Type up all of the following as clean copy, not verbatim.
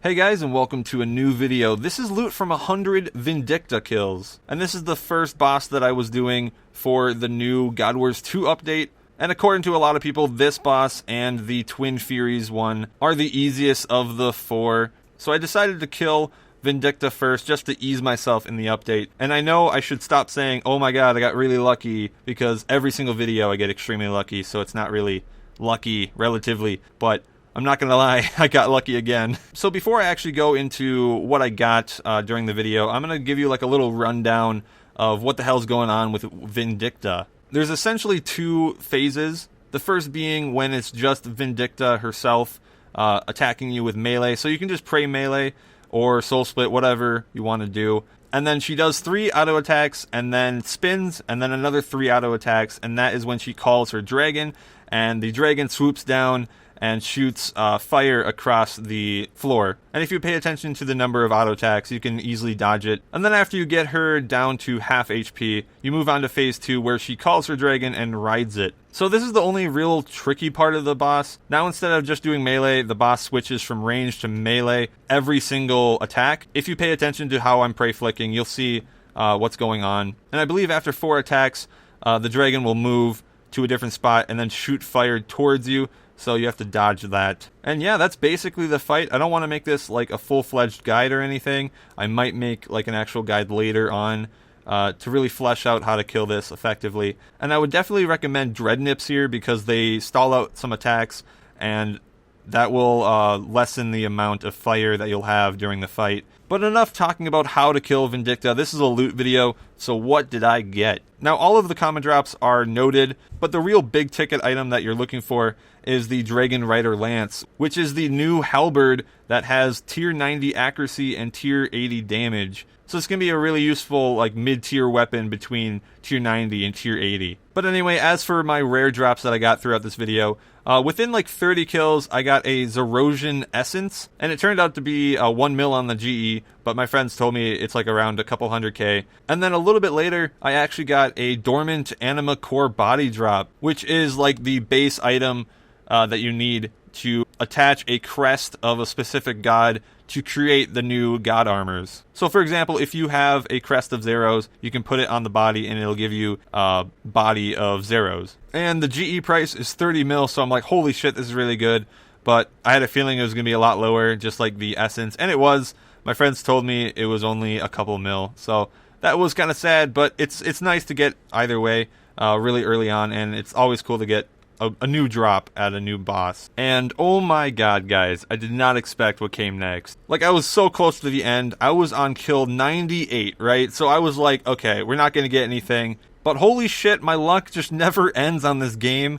Hey guys, and welcome to a new video. This is loot from 100 Vindicta kills. And this is the first boss that I was doing for the new God Wars 2 update. And according to a lot of people, this boss and the Twin Furies one are the easiest of the four. So I decided to kill Vindicta first just to ease myself in the update. And I know I should stop saying, oh my god, I got really lucky, because every single video I get extremely lucky, so it's not really lucky, relatively, but I'm not gonna lie, I got lucky again. So before I actually go into what I got during the video, I'm gonna give you like a little rundown of what the hell's going on with Vindicta. There's essentially two phases. The first being when it's just Vindicta herself attacking you with melee. So you can just pray melee or soul split, whatever you want to do. And then she does 3 auto attacks and then spins and then another 3 auto attacks. And that is when she calls her dragon, and the dragon swoops down and shoots fire across the floor. And if you pay attention to the number of auto attacks, you can easily dodge it. And then after you get her down to half HP, you move on to phase 2 where she calls her dragon and rides it. So this is the only real tricky part of the boss. Now instead of just doing melee, the boss switches from range to melee every single attack. If you pay attention to how I'm prey flicking, you'll see what's going on. And I believe after 4 attacks, the dragon will move to a different spot and then shoot fire towards you. So you have to dodge that. And yeah, that's basically the fight. I don't want to make this like a full-fledged guide or anything. I might make like an actual guide later on to really flesh out how to kill this effectively. And I would definitely recommend Dread Nips here because they stall out some attacks, and that will lessen the amount of fire that you'll have during the fight. But enough talking about how to kill Vindicta. This is a loot video, so what did I get? Now, all of the common drops are noted, but the real big ticket item that you're looking for is the Dragon Rider Lance, which is the new halberd that has tier 90 accuracy and tier 80 damage. So it's going to be a really useful like mid-tier weapon between tier 90 and tier 80. But anyway, as for my rare drops that I got throughout this video, within like 30 kills, I got a Zerosian Essence, and it turned out to be 1 mil on the GE, but my friends told me it's like around a couple 100k. And then a little bit later, I actually got a Dormant Anima Core Body Drop, which is like the base item that you need to attach a crest of a specific god to create the new god armors. So for example, if you have a crest of Zeros, you can put it on the body and it'll give you a body of Zeros. And the GE price is 30 mil, so I'm like, holy shit, this is really good. But I had a feeling it was going to be a lot lower, just like the Essence, and it was. My friends told me it was only a couple mil, so that was kind of sad, but it's nice to get either way really early on, and it's always cool to get a new drop at a new boss. And oh my god, guys, I did not expect what came next. Like, I was so close to the end. I was on kill 98, right? So I was like, okay, we're not going to get anything. But holy shit, my luck just never ends on this game.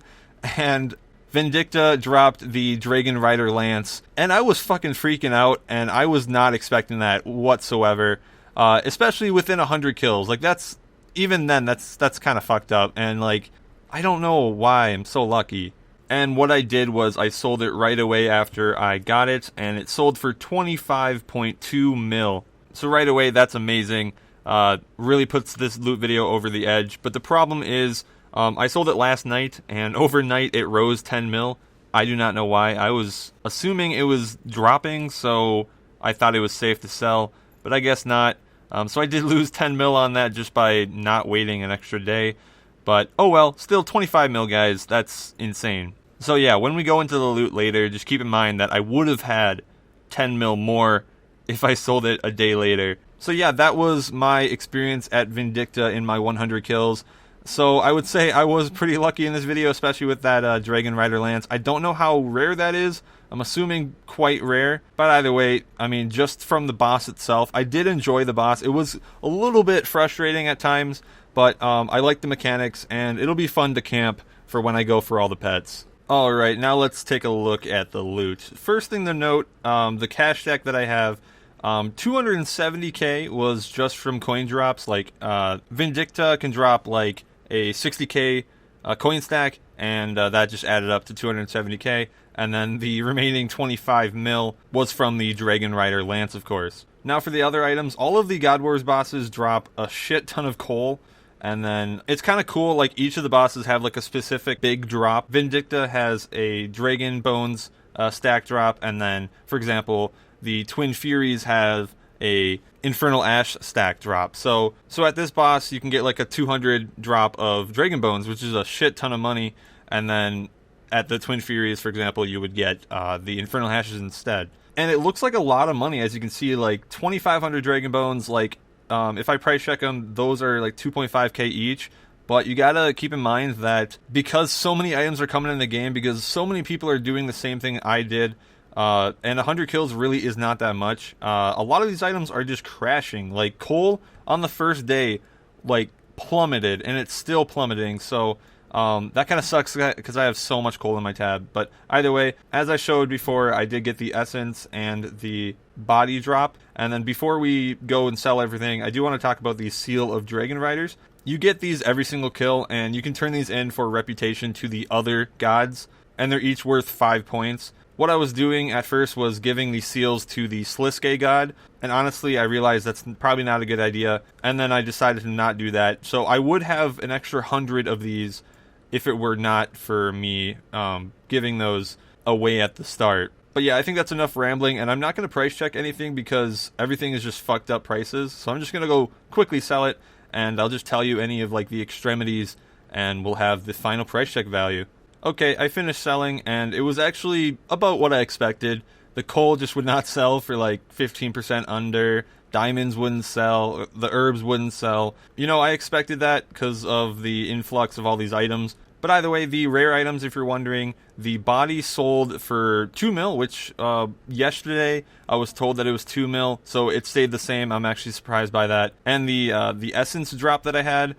And Vindicta dropped the Dragon Rider Lance, and I was fucking freaking out, and I was not expecting that whatsoever. Especially within 100 kills. Like, that's, even then, that's kind of fucked up. And like, I don't know why I'm so lucky. And what I did was I sold it right away after I got it, and it sold for 25.2 mil. So right away, that's amazing. Really puts this loot video over the edge. But the problem is, I sold it last night, and overnight it rose 10 mil. I do not know why. I was assuming it was dropping, so I thought it was safe to sell, but I guess not. So I did lose 10 mil on that just by not waiting an extra day. But, oh well, still 25 mil, guys. That's insane. So yeah, when we go into the loot later, just keep in mind that I would have had 10 mil more if I sold it a day later. So yeah, that was my experience at Vindicta in my 100 kills. So I would say I was pretty lucky in this video, especially with that Dragon Rider Lance. I don't know how rare that is. I'm assuming quite rare. But either way, I mean, just from the boss itself, I did enjoy the boss. It was a little bit frustrating at times, but I like the mechanics, and it'll be fun to camp for when I go for all the pets. Alright, now let's take a look at the loot. First thing to note, the cash stack that I have, 270k was just from coin drops. Like, Vindicta can drop like a 60k coin stack, and that just added up to 270k. And then the remaining 25 mil was from the Dragon Rider Lance, of course. Now for the other items, all of the God Wars bosses drop a shit ton of coal. And then it's kind of cool, like each of the bosses have like a specific big drop. Vindicta has a Dragon Bones stack drop, and then, for example, the Twin Furies have a Infernal Ash stack drop. So at this boss, you can get like a 200 drop of Dragon Bones, which is a shit ton of money, and then at the Twin Furies, for example, you would get the Infernal Ashes instead. And it looks like a lot of money, as you can see, like 2,500 Dragon Bones. Like, if I price check them, those are like 2.5k each. But you gotta keep in mind that because so many items are coming in the game, because so many people are doing the same thing I did, and 100 kills really is not that much. A lot of these items are just crashing. Like, coal on the first day, like, plummeted, and it's still plummeting. So that kind of sucks because I have so much coal in my tab. But either way, as I showed before, I did get the essence and the body drop. And then before we go and sell everything, I do want to talk about the Seal of Dragon Riders. You get these every single kill, and you can turn these in for reputation to the other gods, and they're each worth 5 points. What I was doing at first was giving the seals to the Sliske god, and honestly, I realized that's probably not a good idea, and then I decided to not do that. So I would have an extra 100 of these if it were not for me giving those away at the start. But yeah, I think that's enough rambling, and I'm not going to price check anything because everything is just fucked up prices, so I'm just going to go quickly sell it, and I'll just tell you any of like the extremities, and we'll have the final price check value. Okay, I finished selling, and it was actually about what I expected. The coal just would not sell for like 15% under. Diamonds wouldn't sell. The herbs wouldn't sell. You know, I expected that because of the influx of all these items. But either way, the rare items, if you're wondering, the body sold for 2 mil, which yesterday I was told that it was 2 mil, so it stayed the same. I'm actually surprised by that. And the essence drop that I had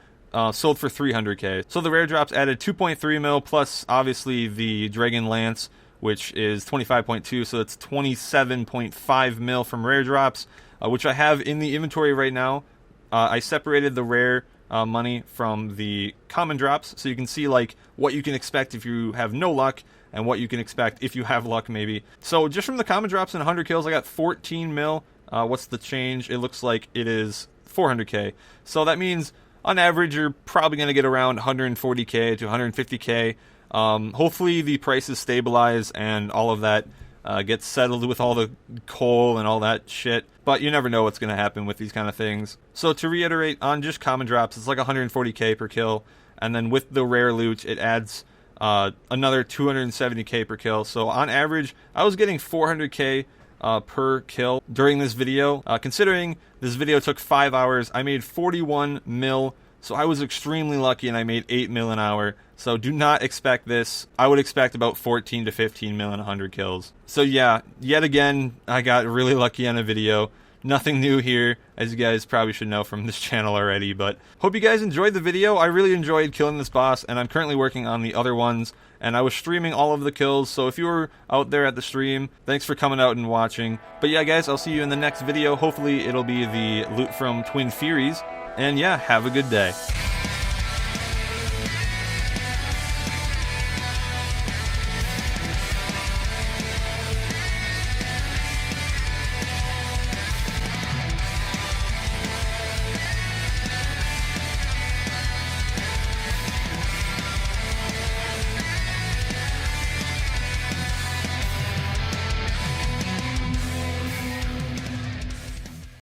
sold for 300k. So the rare drops added 2.3 mil, plus obviously the Dragon Lance, which is 25.2, so it's 27.5 mil from rare drops, which I have in the inventory right now. I separated the rare money from the common drops, so you can see like what you can expect if you have no luck and what you can expect if you have luck, maybe. So just from the common drops and 100 kills, I got 14 mil. What's the change? It looks like it is 400k. So that means on average you're probably going to get around 140k to 150k. Hopefully the prices stabilize and all of that gets settled with all the coal and all that shit. But you never know what's going to happen with these kind of things. So to reiterate, on just common drops, it's like 140k per kill. And then with the rare loot, it adds another 270k per kill. So on average, I was getting 400k per kill during this video. Considering this video took 5 hours, I made 41 mil. So I was extremely lucky, and I made 8 mil an hour. So do not expect this. I would expect about 14 to 15 mil and 100 kills. So yeah, yet again, I got really lucky on a video. Nothing new here, as you guys probably should know from this channel already, but hope you guys enjoyed the video. I really enjoyed killing this boss, and I'm currently working on the other ones, and I was streaming all of the kills, so if you were out there at the stream, thanks for coming out and watching. But yeah, guys, I'll see you in the next video. Hopefully it'll be the loot from Twin Furies, and yeah, have a good day.